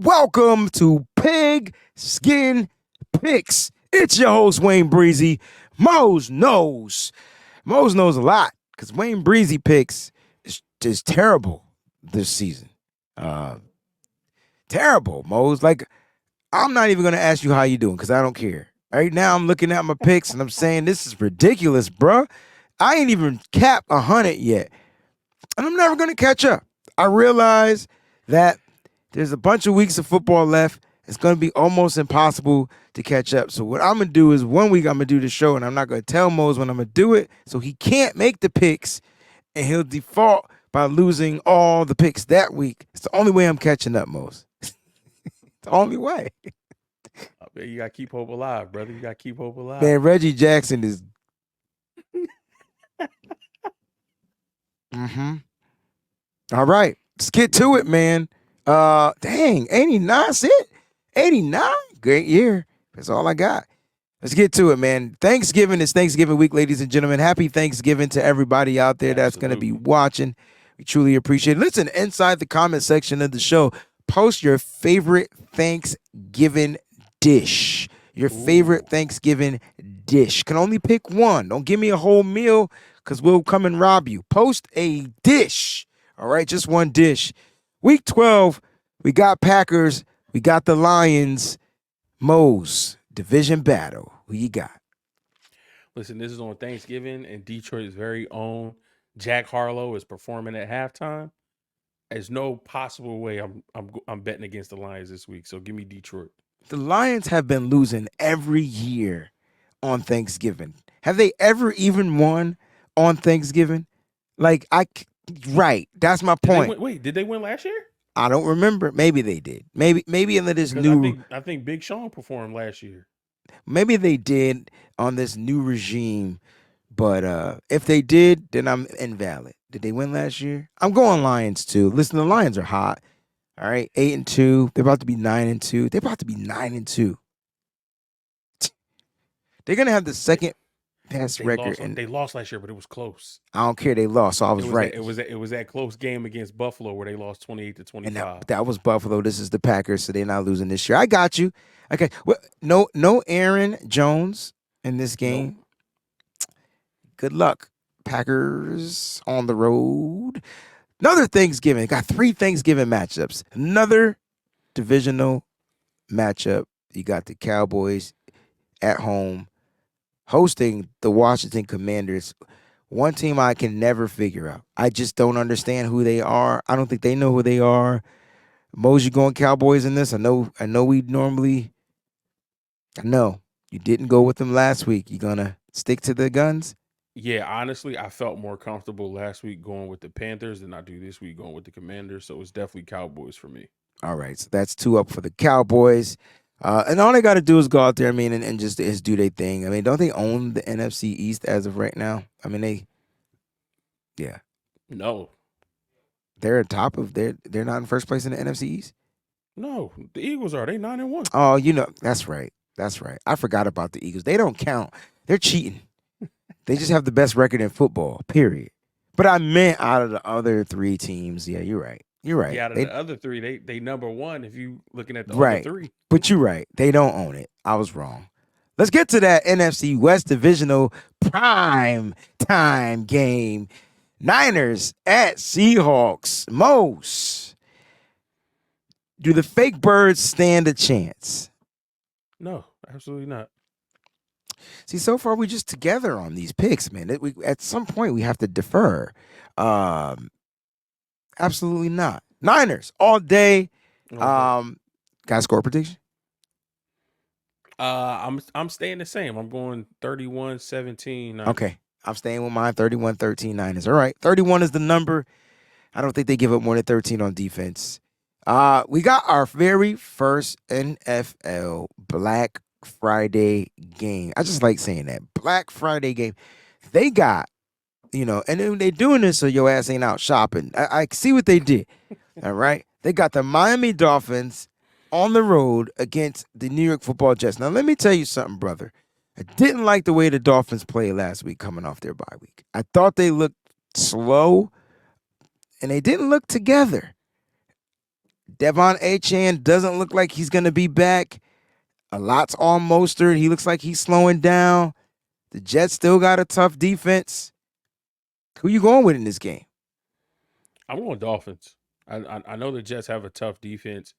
Welcome to Pigskin Picks. It's your host, Wayne Breezie. Mose knows. Mose knows a lot because Wayne Breezie picks is terrible this season. Uh, Terrible, Mose. Like, I'm not even going to ask you how you doing because I don't care. Right now, I'm looking at my picks and I'm saying, this is ridiculous, bruh. I ain't even capped 100 yet. And I'm never going to catch up. I realize that there's a bunch of weeks of football left. It's going to be almost impossible to catch up. So what I'm going to do is 1 week I'm going to do the show, and I'm not going to tell Mose when I'm going to do it, so he can't make the picks, and he'll default by losing all the picks that week. It's the only way I'm catching up, Mose. The only way. You got to keep hope alive, brother. You got to keep hope alive. Man, Reggie Jackson is... All right. Let's get to it, man. Dang, 89, that's it? 89? Great year. That's all I got. Let's get to it, man. Thanksgiving is Thanksgiving week, ladies and gentlemen. Happy Thanksgiving to everybody out there that's going to be watching. We truly appreciate it. Listen, inside the comment section of the show, post your favorite Thanksgiving dish. Your favorite Thanksgiving dish. Can only pick one. Don't give me a whole meal because we'll come and rob you. Post a dish. All right, just one dish. Week 12, we got Packers. We got the Lions. Mose, division battle. Who you got? Listen, this is on Thanksgiving, and Detroit's very own Jack Harlow is performing at halftime. There's no possible way I'm betting against the Lions this week. So give me Detroit. The Lions have been losing every year on Thanksgiving. Have they ever even won on Thanksgiving? Right. That's my point. Did they win last year? I don't remember. Maybe they did. Maybe in this new. I think Big Sean performed last year. Maybe they did on this new regime, but if they did, then I'm invalid. Did they win last year? I'm going Lions too. Listen, the Lions are hot. All right, 8-2. They're about to be 9-2. They're about to be 9-2. They're gonna have the second best record. They lost last year, but it was close. I don't care. They lost, so I was right. It was that close game against Buffalo where they lost 28-25. And that was Buffalo. This is the Packers, so they're not losing this year. I got you. Okay. Well, no Aaron Jones in this game. No. Good luck, Packers on the road. Another Thanksgiving. Got 3 Thanksgiving matchups. Another divisional matchup. You got the Cowboys at home hosting the Washington Commanders. One team I can never figure out. I just don't understand who they are. I don't think they know who they are. Mose, you going Cowboys in this? I know we normally... I know. You didn't go with them last week. You gonna stick to the guns? Yeah, honestly, I felt more comfortable last week going with the Panthers than I do this week going with the Commanders. So it's definitely Cowboys for me. All right, so that's 2 up for the Cowboys. And all they got to do is go out there, and just do their thing. I mean, don't they own the NFC East as of right now? I mean, yeah. No. They're at top of, they're not in first place in the NFC East? No, the Eagles are. They 9-1. Oh, that's right. That's right. I forgot about the Eagles. They don't count. They're cheating. They just have the best record in football, period. But I meant out of the other 3 teams. Yeah, you're right. You're right. Yeah, out of the other 3, they number 1 if you looking at the other 3. But you're right. They don't own it. I was wrong. Let's get to that NFC West Divisional prime time game. Niners at Seahawks. Mose, do the fake birds stand a chance? No, absolutely not. See, so far we just together on these picks, man. At some point we have to defer. Absolutely not. Niners all day. Got a score prediction? I'm staying the same. I'm going 31-17. Okay. I'm staying with mine 31-13 Niners. All right. 31 is the number. I don't think they give up more than 13 on defense. We got our very first NFL Black Friday game. I just like saying that. Black Friday game. They got, and then they're doing this so your ass ain't out shopping. I see what they did. All right. They got the Miami Dolphins on the road against the New York Football Jets. Now, let me tell you something, brother. I didn't like the way the Dolphins played last week coming off their bye week. I thought they looked slow, and they didn't look together. Devon Achan doesn't look like he's going to be back. A lot's on Mostert. He looks like he's slowing down. The Jets still got a tough defense. Who you going with in this game? I'm going Dolphins. I know the Jets have a tough defense.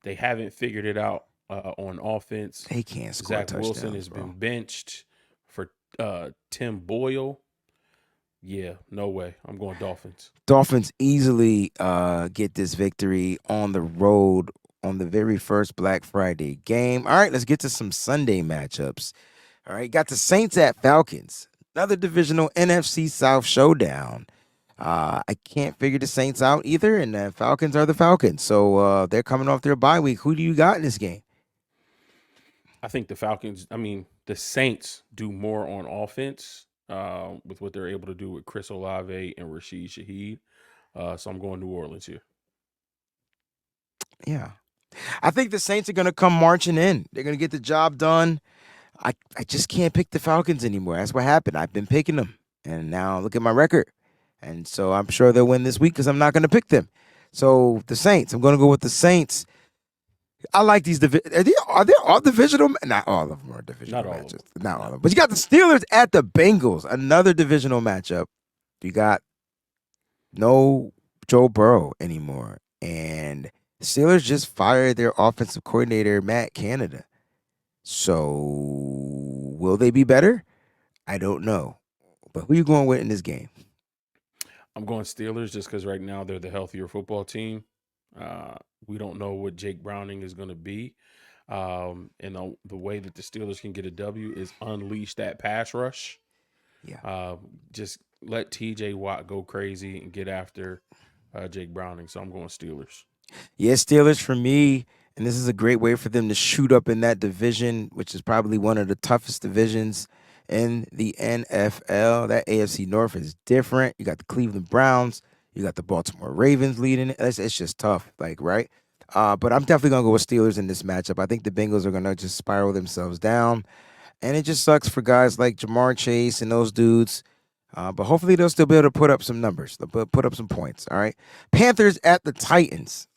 They haven't figured it out on offense. They can't score Zach Wilson touchdowns, has bro. been benched for Tim Boyle. Yeah, no way. I'm going Dolphins. Dolphins easily get this victory on the road on the very first Black Friday game. All right, let's get to some Sunday matchups. All right, got the Saints at Falcons. Another divisional NFC South showdown. I can't figure the Saints out either, and the Falcons are the Falcons. So they're coming off their bye week. Who do you got in this game? I think the Saints do more on offense with what they're able to do with Chris Olave and Rashid Shaheed. So I'm going New Orleans here. Yeah. I think the Saints are going to come marching in. They're going to get the job done. I just can't pick the Falcons anymore. That's what happened. I've been picking them, and now look at my record. And so I'm sure they'll win this week because I'm not going to pick them. So the Saints, I'm going to go with the Saints. I like these. Are they all divisional? Not all of them are divisional Not all of matches. them. Not all of them. But you got the Steelers at the Bengals, another divisional matchup. You got no Joe Burrow anymore, and the Steelers just fired their offensive coordinator Matt Canada. So will they be better? I don't know. But who you going with in this game? I'm going Steelers just because right now they're the healthier football team. Uh, we don't know what Jake Browning is going to be. And the way that the Steelers can get a W is unleash that pass rush. Yeah. Just let TJ Watt go crazy and get after Jake Browning. So I'm going Steelers. Yeah, Steelers for me, and this is a great way for them to shoot up in that division, which is probably one of the toughest divisions in the NFL. That AFC North is different. You got the Cleveland Browns, you got the Baltimore Ravens leading it. It's just tough, like, right? But I'm definitely gonna go with Steelers in this matchup. I think the Bengals are gonna just spiral themselves down, and it just sucks for guys like Jamar Chase and those dudes. But hopefully they'll still be able to put up some numbers, they'll put up some points. All right, Panthers at the Titans.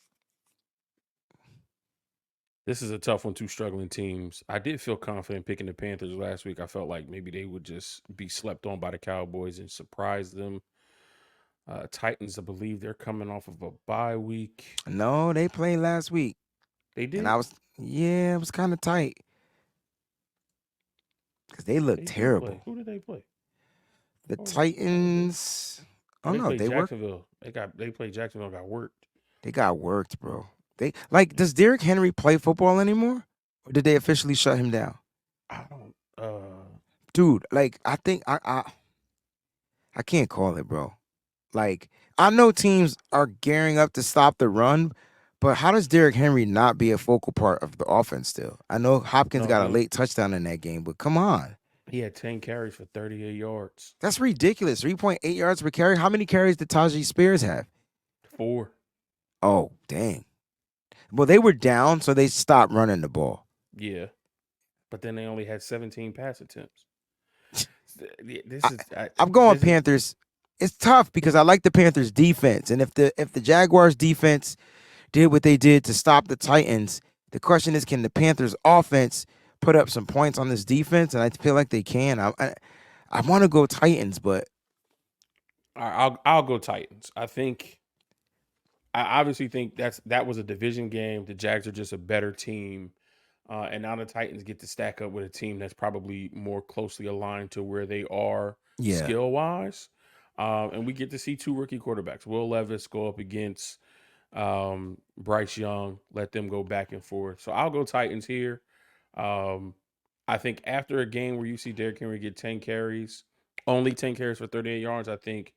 This is a tough one, two struggling teams. I did feel confident picking the Panthers last week. I felt like maybe they would just be slept on by the Cowboys and surprise them. Titans, I believe they're coming off of a bye week. No, they played last week, They and did. it was kind of tight because they looked They did play. terrible. Who did they play? The Oh, Titans, oh they no, played they worked. Jacksonville. They played Jacksonville. Got worked. They got worked, bro. They like, does Derrick Henry play football anymore, or did they officially shut him down, I don't. dude? Like, I think I can't call it, bro. Like, I know teams are gearing up to stop the run, but how does Derrick Henry not be a focal part of the offense still? I know Hopkins No, got a late touchdown in that game, but come on. he had 10 carries for 38 yards. That's ridiculous. 3.8 yards per carry. How many carries did Tajee Spears have? 4. Oh, dang. Well, they were down, so they stopped running the ball. Yeah, but then they only had 17 pass attempts. This I, is. I'm going This is. Panthers. It's tough because I like the Panthers defense. And if the Jaguars defense did what they did to stop the Titans, the question is, can the Panthers offense put up some points on this defense? And I feel like they can. I want to go Titans, but I'll go Titans. I obviously think that was a division game. The Jags are just a better team, and now the Titans get to stack up with a team that's probably more closely aligned to where they are yeah. skill wise. And we get to see 2 rookie quarterbacks. Will Levis go up against Bryce Young. Let them go back and forth. So I'll go Titans here. Um, I think after a game where you see Derrick Henry get 10 carries, only 10 carries for 38 yards, I think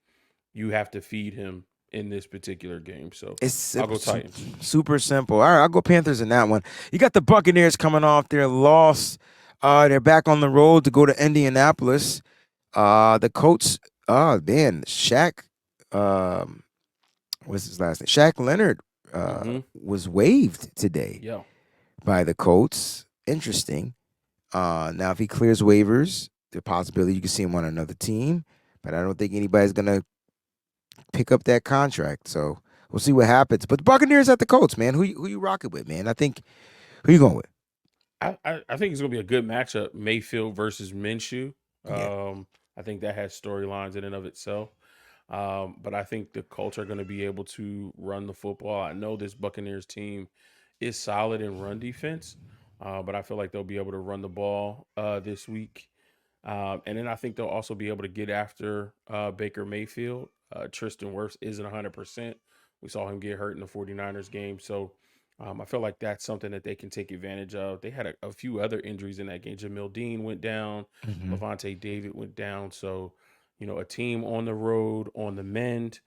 you have to feed him in this particular game. So It's I'll go Titans. super simple. All right, I'll go Panthers in that one. You got the Buccaneers coming off their loss. They're back on the road to go to Indianapolis. The Colts, oh man, Shaq, what's his last name? Shaq Leonard was waived today Yeah. by the Colts. Interesting. Now if he clears waivers, the possibility you can see him on another team, but I don't think anybody's gonna pick up that contract. So We'll see what happens. But the Buccaneers at the Colts, man. Who you rocking with, man? I think who you going with? I think it's gonna be a good matchup. Mayfield versus Minshew. Yeah. I think that has storylines in and of itself. But I think the Colts are going to be able to run the football. I know this Buccaneers team is solid in run defense, but I feel like they'll be able to run the ball this week. And then I think they'll also be able to get after Baker Mayfield. Tristan Wirfs isn't 100%. We saw him get hurt in the 49ers game. So I feel like that's something that they can take advantage of. They had a few other injuries in that game. Jamil Dean went down. Hmm. Levante David went down. So, a team on the road, on the mend.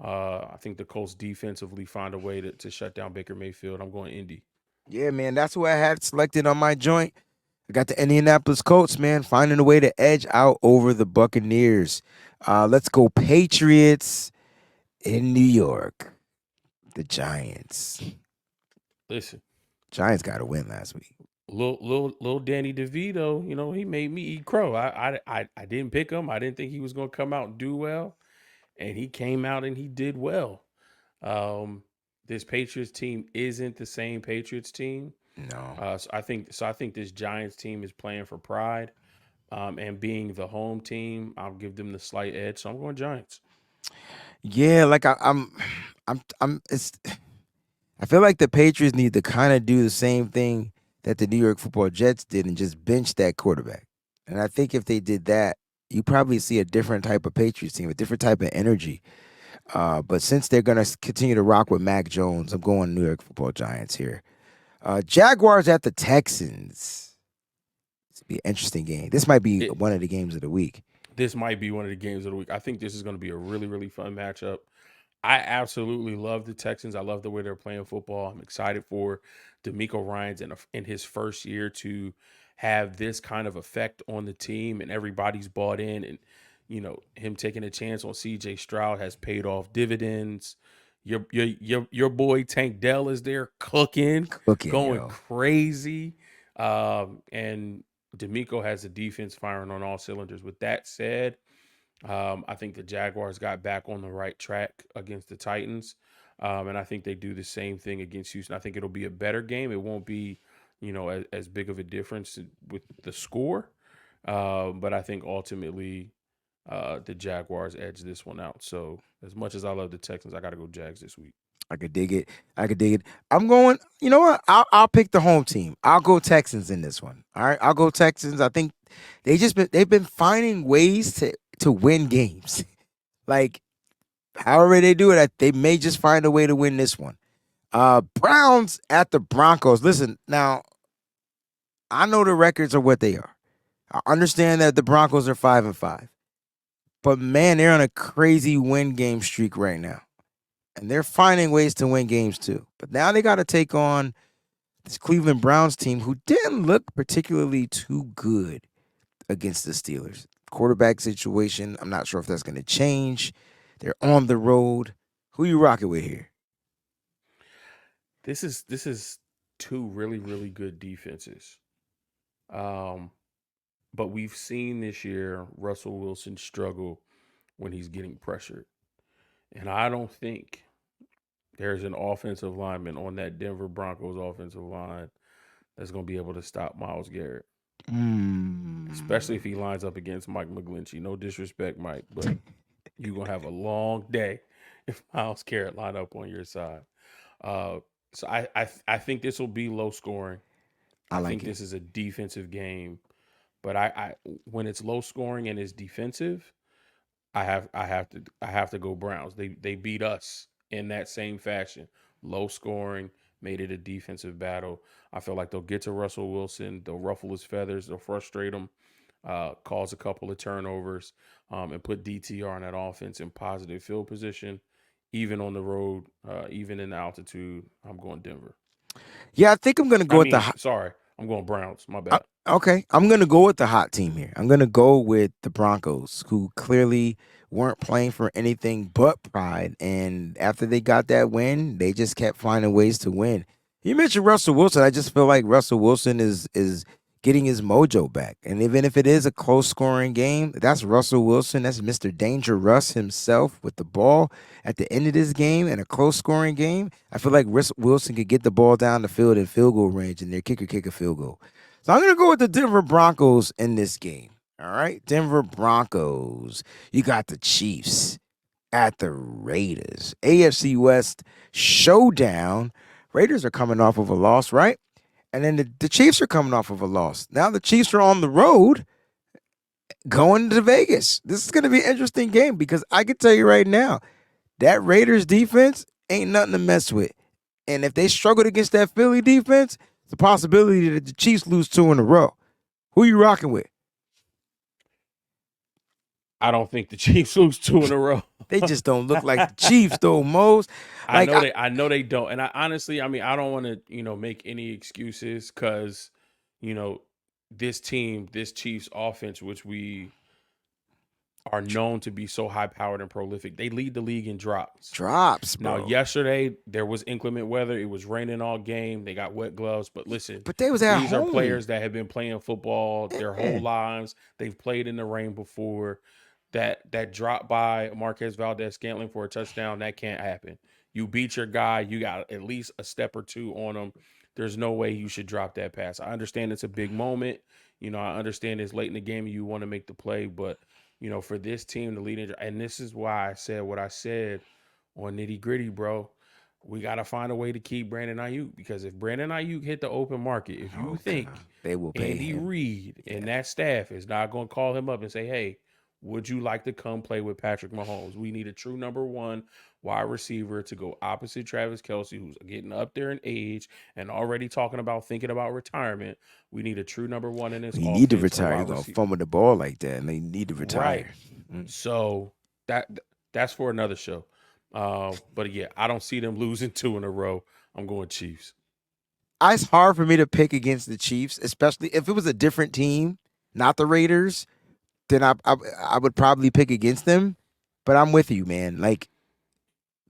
I think the Colts defensively find a way to shut down Baker Mayfield. I'm going Indy. Yeah, man. That's who I had selected on my joint. I got the Indianapolis Colts, man, finding a way to edge out over the Buccaneers. Let's go Patriots in New York. The Giants. Listen, Giants got to win last week. little Danny DeVito, he made me eat crow. I didn't pick him. I didn't think he was going to come out and do well, and he came out and he did well. Um, this Patriots team isn't the same Patriots team. No. So I think this Giants team is playing for pride, and being the home team, I'll give them the slight edge. So I'm going Giants. Yeah, like I'm. It's. I feel like the Patriots need to kind of do the same thing that the New York Football Jets did and just bench that quarterback. And I think if they did that, you probably see a different type of Patriots team, a different type of energy. But since they're gonna continue to rock with Mac Jones, I'm going New York Football Giants here. Jaguars at the Texans. It's be an interesting game. This might be It, one of the games of the week. this might be one of the games of the week. I think this is going to be a really, really fun matchup. I absolutely love the Texans. I love the way they're playing football. I'm excited for D'Amico Ryans in his first year to have this kind of effect on the team, and everybody's bought in. And him taking a chance on C.J. Stroud has paid off dividends. Your boy Tank Dell is there cooking, Cooking, going yo. crazy, and D'Amico has the defense firing on all cylinders. With that said, I think the Jaguars got back on the right track against the Titans. And I think they do the same thing against Houston. I think it'll be a better game. It won't be, as big of a difference with the score. But I think ultimately the Jaguars edge this one out. So as much as I love the Texans, I got to go Jags this week. I could dig it. I could dig it. I'm going. You know what? I'll pick the home team. I'll go Texans in this one. All right. I'll go Texans. I think they've been finding ways to win games. Like however they do it, they may just find a way to win this one. Browns at the Broncos. Listen, now I know the records are what they are. I understand that the Broncos are 5-5, but man, they're on a crazy win game streak right now, and they're finding ways to win games too. But now they got to take on this Cleveland Browns team who didn't look particularly too good against the Steelers. Quarterback situation, I'm not sure if that's going to change. They're on the road. Who you rocking with here? This is two really, really good defenses. Um, but we've seen this year Russell Wilson struggle when he's getting pressured. And I don't think there's an offensive lineman on that Denver Broncos offensive line that's going to be able to stop Myles Garrett, especially if Mm. he lines up against Mike McGlinchey. No disrespect, Mike, but you're going to have a long day if Myles Garrett line up on your side. Uh, so I think this will be low scoring. I I like think it. this is a defensive game, but I when it's low scoring and it's defensive, I have to go Browns. They beat us in that same fashion. Low scoring, made it a defensive battle. I feel like they'll get to Russell Wilson, they'll ruffle his feathers, they'll frustrate him, cause a couple of turnovers, and put DTR in that offense in positive field position, even on the road, even in the altitude. I'm going Denver. Yeah, I think I'm gonna go I with the mean, sorry, I'm going Browns. My Uh, bad. okay, I'm gonna go with the hot team here. I'm gonna go with the Broncos, who clearly weren't playing for anything but pride. And after they got that win, they just kept finding ways to win. You mentioned Russell Wilson. I just feel like Russell Wilson is getting his mojo back. And even if it is a close scoring game, that's Russell Wilson. That's Mr. Danger Russ himself with the ball at the end of this game in a close scoring game. I feel like Wilson could get the ball down the field in field goal range and their kicker kick a field goal. So I'm going to go with the Denver Broncos in this game. All right, Denver Broncos. You got the Chiefs at the Raiders. AFC West showdown. Raiders are coming off of a loss, right? And then the Chiefs are coming off of a loss. Now the Chiefs are on the road going to Vegas. This is going to be an interesting game because I can tell you right now, that Raiders defense ain't nothing to mess with. And if they struggled against that Philly defense, it's a possibility that the Chiefs lose 2 in a row. Who you rocking with? I don't think the Chiefs lose 2 in a row. They just don't look like the Chiefs, though, Mose. I know they don't. And I honestly, I mean, I don't want to, make any excuses because, this Chiefs offense, which we are known to be so high powered and prolific, they lead the league in drops. Drops, bro. Now, yesterday there was inclement weather. It was raining all game. They got wet gloves. But listen, but they was at these home. are players that have been playing football their whole lives. They've played in the rain before. That drop by Marquez Valdez-Scantling for a touchdown, that can't happen. You beat your guy. You got at least a step or two on him. There's no way you should drop that pass. I understand it's a big moment. I understand it's late in the game and you want to make the play. But, for this team, the leading – and this is why I said what I said on Nitty Gritty, bro. We got to find a way to keep Brandon Ayuk because if Brandon Ayuk hit the open market, if you think they will pay Andy him. Reid and that staff is not going to call him up and say, hey, would you like to come play with Patrick Mahomes? We need a true number 1 wide receiver to go opposite Travis Kelce, who's getting up there in age and already thinking about retirement. We need a true number 1 in this offense. You need to retire. You're going to fumble the ball like that, and they need to retire. Right. So that's for another show. But, yeah, I don't see them losing 2 in a row. I'm going Chiefs. It's hard for me to pick against the Chiefs, especially if it was a different team, not the Raiders. Then I would probably pick against them. But I'm with you, man. Like,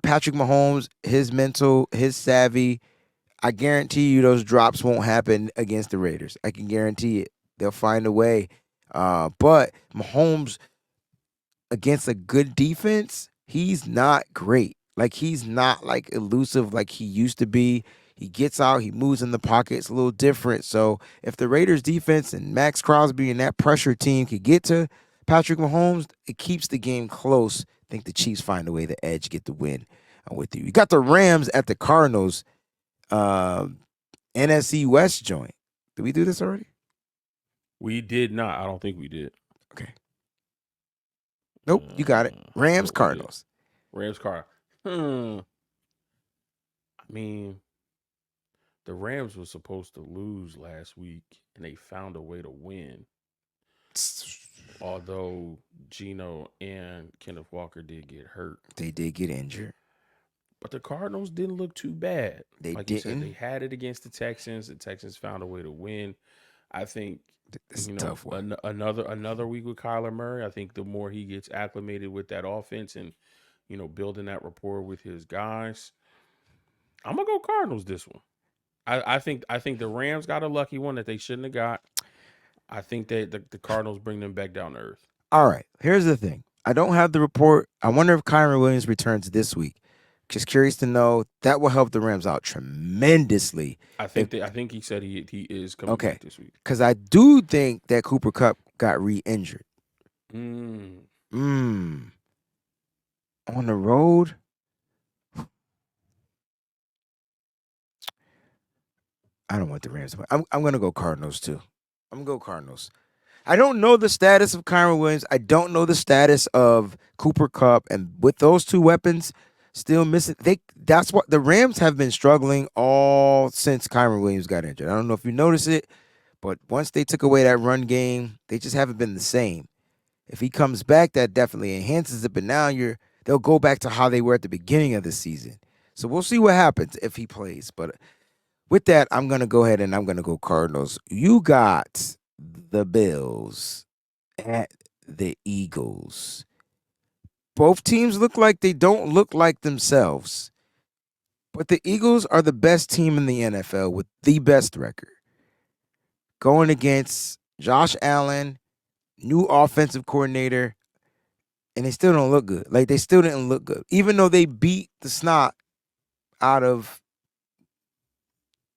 Patrick Mahomes, his mental, his savvy, I guarantee you those drops won't happen against the Raiders. I can guarantee it. They'll find a way. But Mahomes, against a good defense, he's not great. Like, he's not, like, elusive like he used to be. He gets out, he moves in the pocket. It's a little different. So if the Raiders defense and Max Crosby and that pressure team could get to Patrick Mahomes, it keeps the game close. I think the Chiefs find a way to edge, get the win. I'm with you. You got the Rams at the Cardinals. NFC West joint. Did we do this already? We did not. I don't think we did. Okay. Nope, you got it. Rams, Cardinals. Rams, Cardinals. I mean, the Rams were supposed to lose last week, and they found a way to win. Although Geno and Kenneth Walker did get hurt. They did get injured. But the Cardinals didn't look too bad. They like didn't. You said, they had it against the Texans. The Texans found a way to win. I think tough one. Another week with Kyler Murray. I think the more he gets acclimated with that offense and building that rapport with his guys, I'm gonna go Cardinals this one. I think the Rams got a lucky one that they shouldn't have got. I think that the Cardinals bring them back down to earth. All right. Here's the thing. I don't have the report. I wonder if Kyren Williams returns this week. Just curious to know. That will help the Rams out tremendously. I think he said he is coming back this week. Because I do think that Cooper Kupp got re-injured. On the road. I don't want the Rams. I'm going to go Cardinals too. I'm going to go Cardinals. I don't know the status of Kyren Williams. I don't know the status of Cooper Kupp. And with those two weapons still missing, that's what the Rams have been struggling all since Kyren Williams got injured. I don't know if you notice it, but once they took away that run game, they just haven't been the same. If he comes back, that definitely enhances it. But now they'll go back to how they were at the beginning of the season. So we'll see what happens if he plays. But with that, I'm going to go ahead and I'm going to go Cardinals. You got the Bills at the Eagles. Both teams look like they don't look like themselves. But the Eagles are the best team in the NFL with the best record. going against Josh Allen, new offensive coordinator, and they still don't look good. Like they still didn't look good, even though they beat the snot out of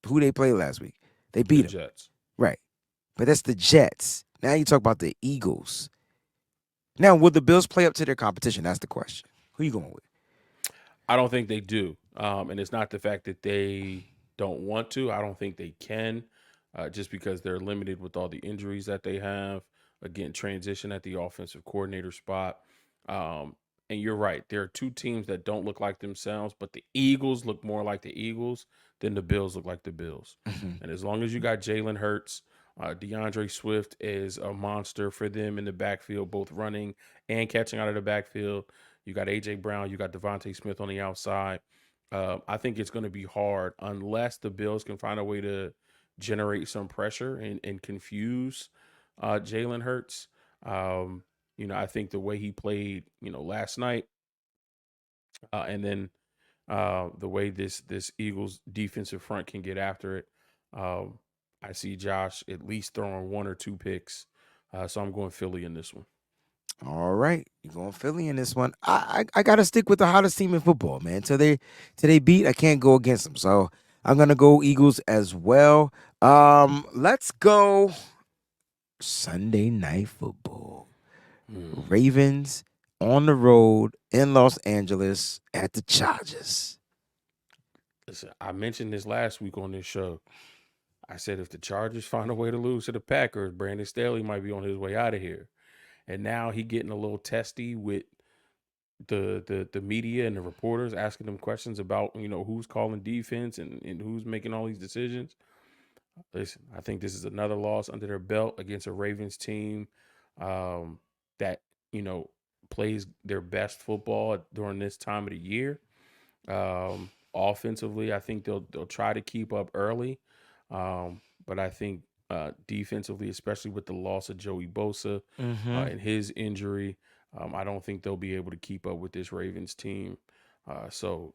who they played last week. They The beat them, Jets. right? But that's the Jets. Now you talk about the Eagles. Now, will the Bills play up to their competition? That's the question. Who you going with? I don't think they do. And it's not the fact that they don't want to. I don't think they can, just because they're limited with all the injuries that they have. Again, transition at the offensive coordinator spot. And you're right. There are two teams that don't look like themselves, but the Eagles look more like the Eagles than the Bills look like the Bills. Mhm. And as long as you got Jalen Hurts, DeAndre Swift is a monster for them in the backfield, both running and catching out of the backfield. You got AJ Brown, you got Devontae Smith on the outside. I think it's going to be hard unless the Bills can find a way to generate some pressure and confuse Jalen Hurts. Um, I think the way he played, last night, and then the way this Eagles defensive front can get after it. Um, I see Josh at least throwing one or two picks, so I'm going Philly in this one. All right, you going Philly in this one? I gotta stick with the hottest team in football, man. Till they beat, I can't go against them. So I'm gonna go Eagles as well. Let's go Sunday Night Football. Hmm. Ravens on the road in Los Angeles at the Chargers. Listen, I mentioned this last week on this show. I said if the Chargers find a way to lose to the Packers, Brandon Staley might be on his way out of here. And now he getting a little testy with the media and the reporters asking them questions about who's calling defense and who's making all these decisions. Listen, I think this is another loss under their belt against a Ravens team that plays their best football during this time of the year. Offensively, I think they'll try to keep up early, but I think defensively, especially with the loss of Joey Bosa Mm-hmm. and his injury, I don't think they'll be able to keep up with this Ravens team. So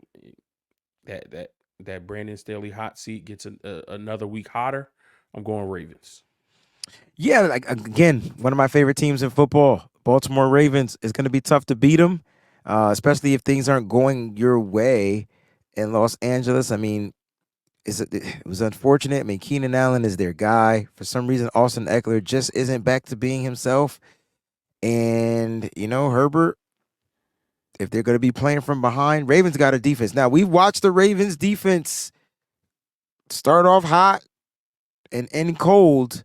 that that that Brandon Staley hot seat gets another week hotter. I'm going Ravens. Yeah, like again, one of my favorite teams in football, Baltimore Ravens. It's going to be tough to beat them, especially if things aren't going your way in Los Angeles. I mean, it was unfortunate. I mean, Keenan Allen is their guy. For some reason, Austin Eckler just isn't back to being himself. And Herbert, if they're going to be playing from behind, Ravens got a defense. Now we've watched the Ravens defense start off hot and end cold.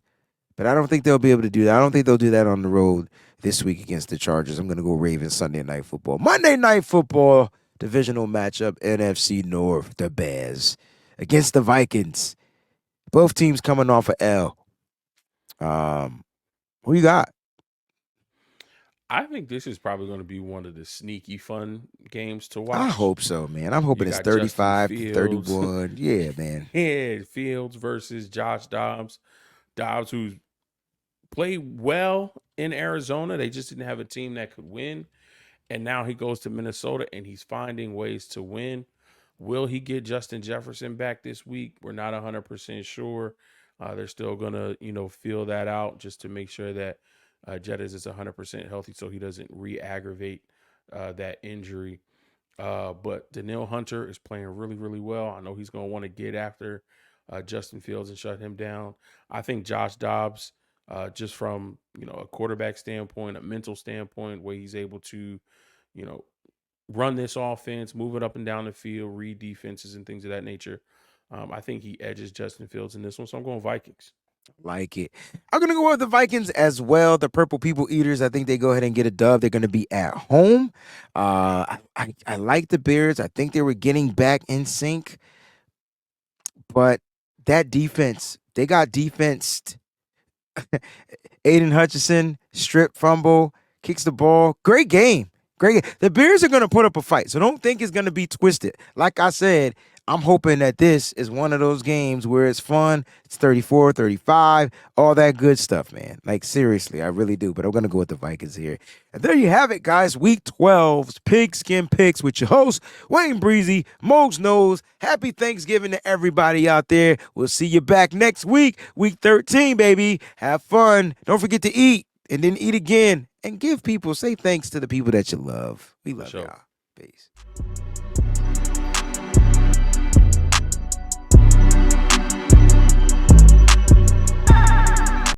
But I don't think they'll be able to do that. I don't think they'll do that on the road this week against the Chargers. I'm going to go Ravens Sunday Night Football. Monday Night Football, divisional matchup, NFC North, the Bears against the Vikings. Both teams coming off a L. Who you got? I think this is probably going to be one of the sneaky fun games to I watch. hope so, man. I'm You hoping it's got Justin 35 to Fields, 31. Yeah, man. yeah, Fields versus Josh Dobbs. Dobbs, who's played well in Arizona, they just didn't have a team that could win. And now he goes to Minnesota and he's finding ways to win. Will he get Justin Jefferson back this week? We're not 100% sure. They're still going to, feel that out just to make sure that Jettis is 100% healthy so he doesn't re-aggravate that injury. But Danielle Hunter is playing really, really well. I know he's going to want to get after Justin Fields and shut him down. I think Josh Dobbs, just from a quarterback standpoint, a mental standpoint, where he's able to, you know, run this offense, move it up and down the field, read defenses and things of that nature. I think he edges Justin Fields in this one, so I'm going Vikings. Like it. I'm gonna go with the Vikings as well. The Purple People Eaters. I think they go ahead and get a dub. They're gonna be at home. I like the Bears. I think they were getting back in sync, but that defense, they got defensed. Aiden Hutchinson strip fumble, kicks the ball. Great game. Great game. The Bears are gonna put up a fight, so don't think it's gonna be twisted. Like I said, I'm hoping that this is one of those games where it's fun. It's 34, 35, all that good stuff, man. Like, seriously, I really do. But I'm going to go with the Vikings here. And there you have it, guys. Week 12's Pigskin Picks with your host, Wayne Breezy, Mose Knows. Happy Thanksgiving to everybody out there. We'll see you back next week, week 13, baby. Have fun. Don't forget to eat and then eat again. And give people, say thanks to the people that you love. We love sure. y'all. Peace.